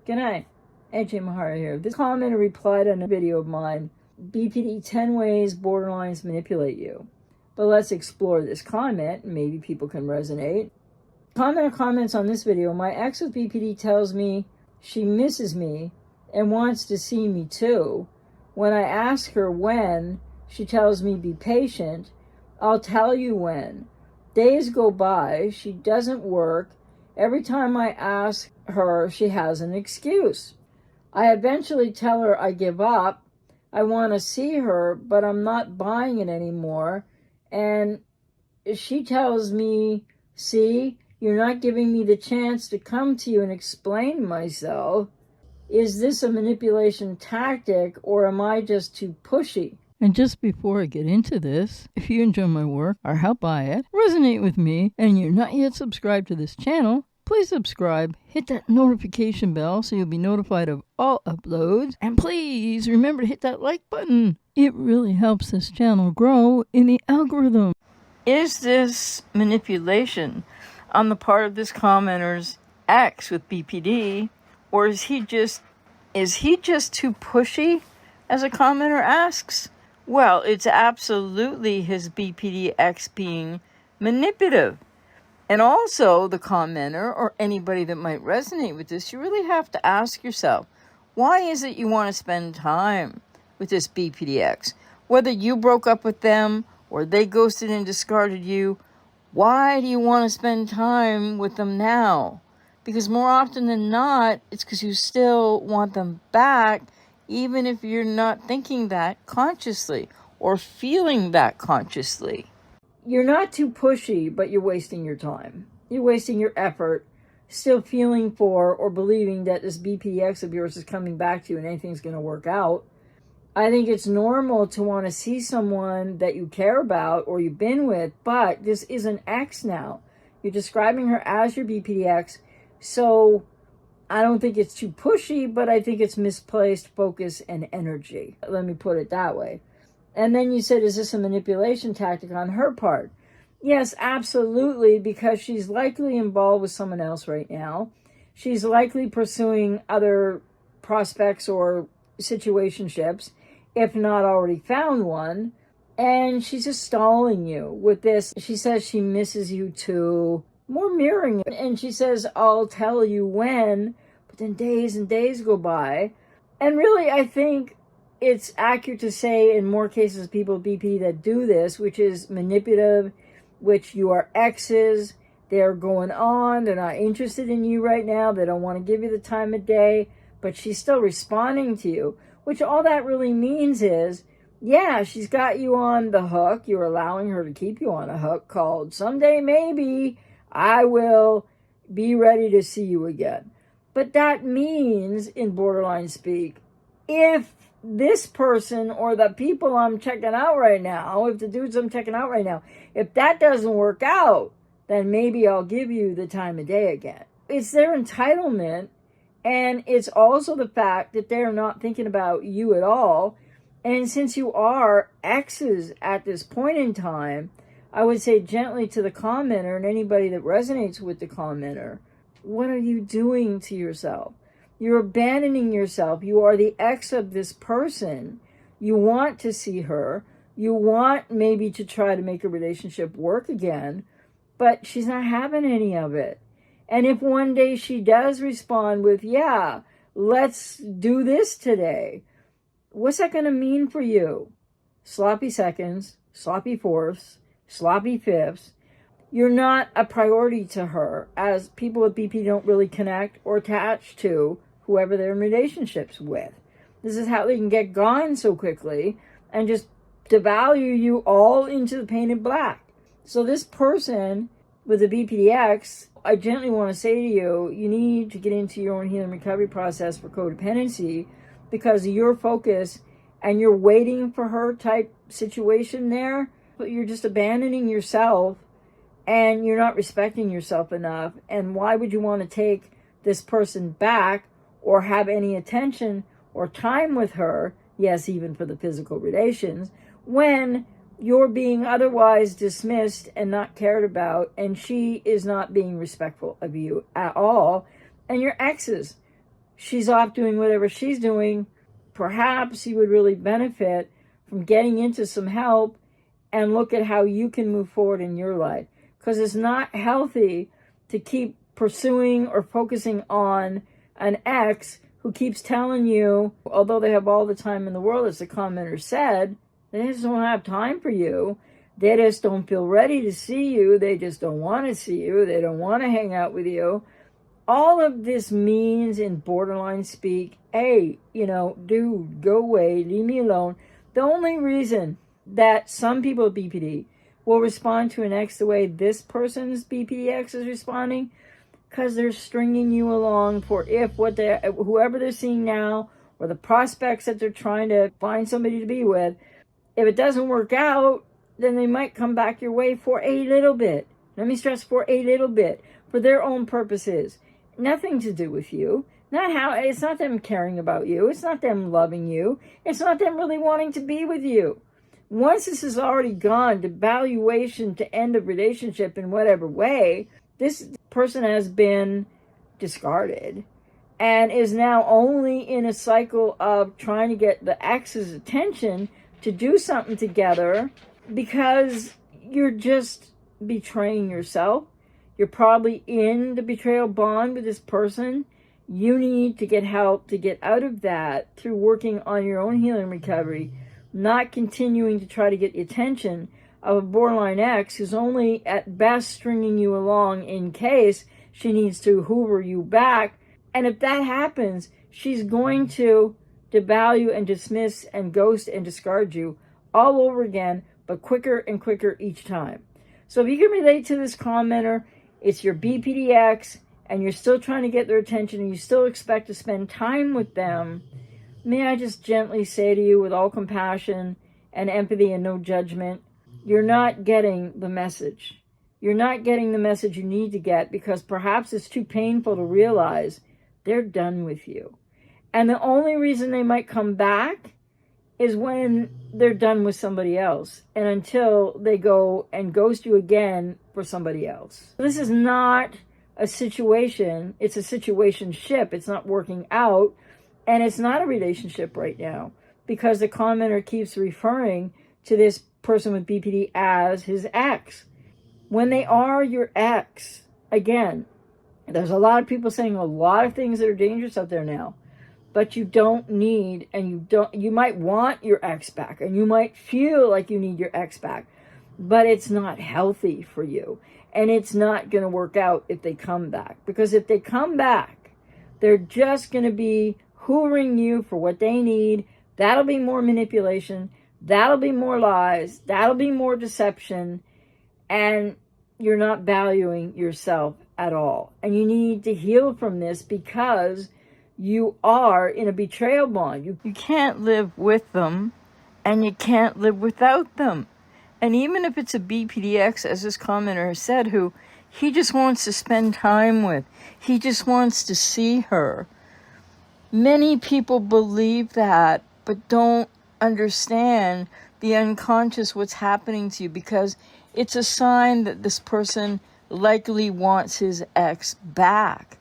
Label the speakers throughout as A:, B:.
A: Good night. AJ Mahara here. This commenter replied on a video of mine, BPD 10 ways borderlines manipulate you. But let's explore this comment. Maybe people can resonate. Commenter comments on this video, my ex with BPD tells me she misses me and wants to see me too. When I ask her when, she tells me be patient. I'll tell you when. Days go by, she doesn't work. Every time I ask her, she has an excuse. I eventually tell her I give up. I want to see her, but I'm not buying it anymore. And she tells me, see, you're not giving me the chance to come to you and explain myself. Is this a manipulation tactic, or am I just too pushy?
B: And just before I get into this, if you enjoy my work or help by it, resonate with me, and you're not yet subscribed to this channel, please subscribe, hit that notification bell so you'll be notified of all uploads, and please remember to hit that like button. It really helps this channel grow in the algorithm. Is this manipulation on the part of this commenter's ex with BPD, or is he just too pushy, as a commenter asks? Well, it's absolutely his BPD ex being manipulative. And also, the commenter, or anybody that might resonate with this, you really have to ask yourself, why is it you want to spend time with this BPD ex? Whether you broke up with them, or they ghosted and discarded you, why do you want to spend time with them now? Because more often than not, it's because you still want them back, even if you're not thinking that consciously or feeling that consciously.
A: You're not too pushy, but you're wasting your time. You're wasting your effort, still feeling for or believing that this BPDX of yours is coming back to you and anything's going to work out. I think it's normal to want to see someone that you care about or you've been with, but this is an ex now. You're describing her as your BPDX, so I don't think it's too pushy, but I think it's misplaced focus and energy. Let me put it that way. And then you said, is this a manipulation tactic on her part? Yes, absolutely, because she's likely involved with someone else right now. She's likely pursuing other prospects or situationships, if not already found one. And she's just stalling you with this. She says she misses you too. More mirroring it. And she says, I'll tell you when. But then days and days go by. And really, I think it's accurate to say in more cases people with BP that do this, which is manipulative, which you are exes. They're going on. They're not interested in you right now. They don't want to give you the time of day. But she's still responding to you, which all that really means is, yeah, she's got you on the hook. You're allowing her to keep you on a hook called someday maybe I will be ready to see you again. But that means, in borderline speak, if this person or the people I'm checking out right now, if the dudes I'm checking out right now, if that doesn't work out, then maybe I'll give you the time of day again. It's their entitlement, and it's also the fact that they're not thinking about you at all. And since you are exes at this point in time, I would say gently to the commenter and anybody that resonates with the commenter, what are you doing to yourself? You're abandoning yourself. You are the ex of this person. You want to see her. You want maybe to try to make a relationship work again, but she's not having any of it. And if one day she does respond with, yeah, let's do this today, what's that going to mean for you? Sloppy seconds, sloppy fourths, sloppy fifths. You're not a priority to her, as people with BP don't really connect or attach to whoever they're in relationships with. This is how they can get gone so quickly and just devalue you all into the painted black. So this person with the BPDX, I gently want to say to you, you need to get into your own healing recovery process for codependency, because of your focus and you're waiting for her type situation there, but you're just abandoning yourself and you're not respecting yourself enough. And why would you want to take this person back or have any attention or time with her, yes, even for the physical relations, when you're being otherwise dismissed and not cared about, and she is not being respectful of you at all, and you're exes? she's off doing whatever she's doing, perhaps you would really benefit from getting into some help and look at how you can move forward in your life. Because it's not healthy to keep pursuing or focusing on an ex who keeps telling you, although they have all the time in the world, as the commenter said, they just don't have time for you. They just don't feel ready to see you. They just don't want to see you. They don't want to hang out with you. All of this means in borderline speak, hey, dude, go away, leave me alone. The only reason that some people with BPD will respond to an ex the way this person's BPD ex is responding, because they're stringing you along for whoever they're seeing now, or the prospects that they're trying to find somebody to be with. If it doesn't work out, then they might come back your way for a little bit. Let me stress, for a little bit, for their own purposes. Nothing to do with you. It's not them caring about you. It's not them loving you. It's not them really wanting to be with you. Once this has already gone to valuation, to end of relationship in whatever way, this person has been discarded and is now only in a cycle of trying to get the ex's attention to do something together, because you're just betraying yourself. You're probably in the betrayal bond with this person. You need to get help to get out of that through working on your own healing recovery, not continuing to try to get the attention of a borderline ex who's only at best stringing you along in case she needs to hoover you back. And if that happens, she's going to devalue and dismiss and ghost and discard you all over again, but quicker and quicker each time. So if you can relate to this commenter, it's your BPDX, and you're still trying to get their attention, and you still expect to spend time with them, may I just gently say to you with all compassion and empathy and no judgment, you're not getting the message. You're not getting the message you need to get, because perhaps it's too painful to realize they're done with you. And the only reason they might come back is when they're done with somebody else, and until they go and ghost you again for somebody else. This is not a situation, it's a situationship. It's not working out, and it's not a relationship right now, because the commenter keeps referring to this person with BPD as his ex. When they are your ex, again, there's a lot of people saying a lot of things that are dangerous out there now. But you don't need, and you might want your ex back, and you might feel like you need your ex back, but it's not healthy for you. And it's not going to work out if they come back. Because if they come back, they're just going to be hoovering you for what they need. That'll be more manipulation. That'll be more lies. That'll be more deception. And you're not valuing yourself at all. And you need to heal from this, because you are in a betrayal bond. You can't live with them, and you can't live without them. And even if it's a BPDX, as this commenter has said, who he just wants to spend time with, he just wants to see her. Many people believe that, but don't understand the unconscious, what's happening to you, because it's a sign that this person likely wants his ex back.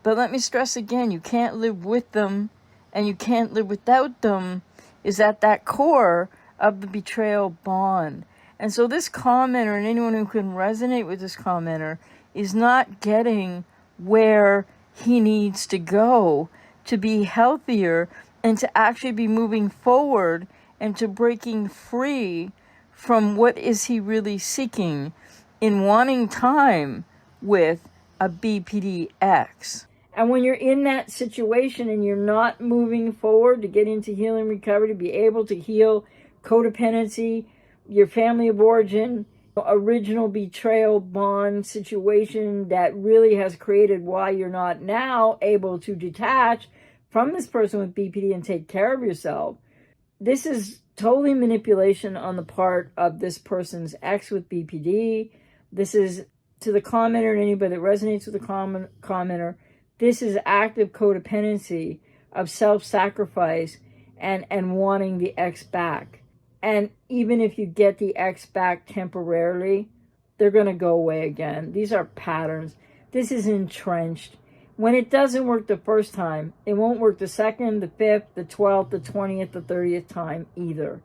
A: But let me stress again, you can't live with them, and you can't live without them, is at that core of the betrayal bond. And so this commenter, and anyone who can resonate with this commenter, is not getting where he needs to go to be healthier, and to actually be moving forward, and to breaking free from what is he really seeking in wanting time with a BPDX. And when you're in that situation and you're not moving forward to get into healing recovery, to be able to heal codependency, your family of origin, original betrayal bond situation that really has created why you're not now able to detach from this person with BPD and take care of yourself, this is totally manipulation on the part of this person's ex with BPD. This is, to the commenter and anybody that resonates with the commenter, this is active codependency of self-sacrifice and wanting the ex back. And even if you get the ex back temporarily, they're going to go away again. These are patterns. This is entrenched. When it doesn't work the first time, it won't work the second, the fifth, the 12th, the 20th, the 30th time either.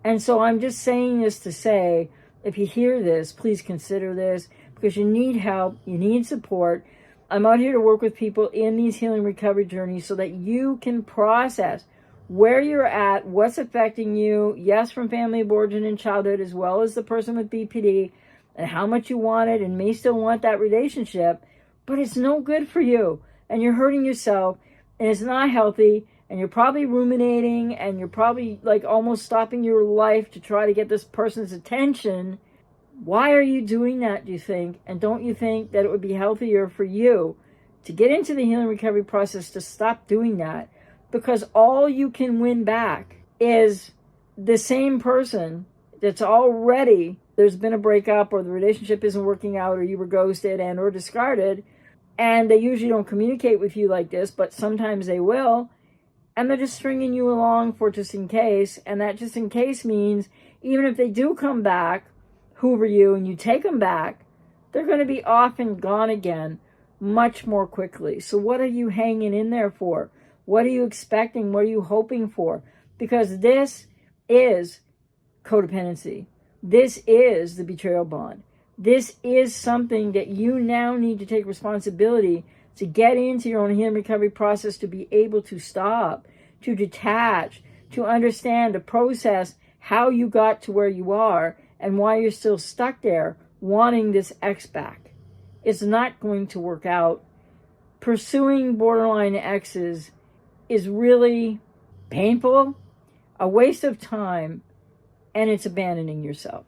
A: And so I'm just saying this to say, if you hear this, please consider this, because you need help, you need support. I'm out here to work with people in these healing recovery journeys so that you can process where you're at, what's affecting you, yes, from family of origin and childhood, as well as the person with BPD, and how much you want it and may still want that relationship, but it's no good for you, and you're hurting yourself, and it's not healthy, and you're probably ruminating, and you're probably like almost stopping your life to try to get this person's attention. Why are you doing that, do you think? And don't you think that it would be healthier for you to get into the healing recovery process to stop doing that? Because all you can win back is the same person that's already, there's been a breakup or the relationship isn't working out or you were ghosted and or discarded, and they usually don't communicate with you like this, but sometimes they will, and they're just stringing you along for just in case. And that just in case means even if they do come back, hoover you, and you take them back, they're going to be off and gone again much more quickly. So what are you hanging in there for? What are you expecting? What are you hoping for? Because this is codependency. This is the betrayal bond. This is something that you now need to take responsibility to get into your own healing recovery process, to be able to stop, to detach, to understand, to process how you got to where you are and why you're still stuck there wanting this ex back. It's not going to work out. Pursuing borderline exes is really painful, a waste of time, and it's abandoning yourself.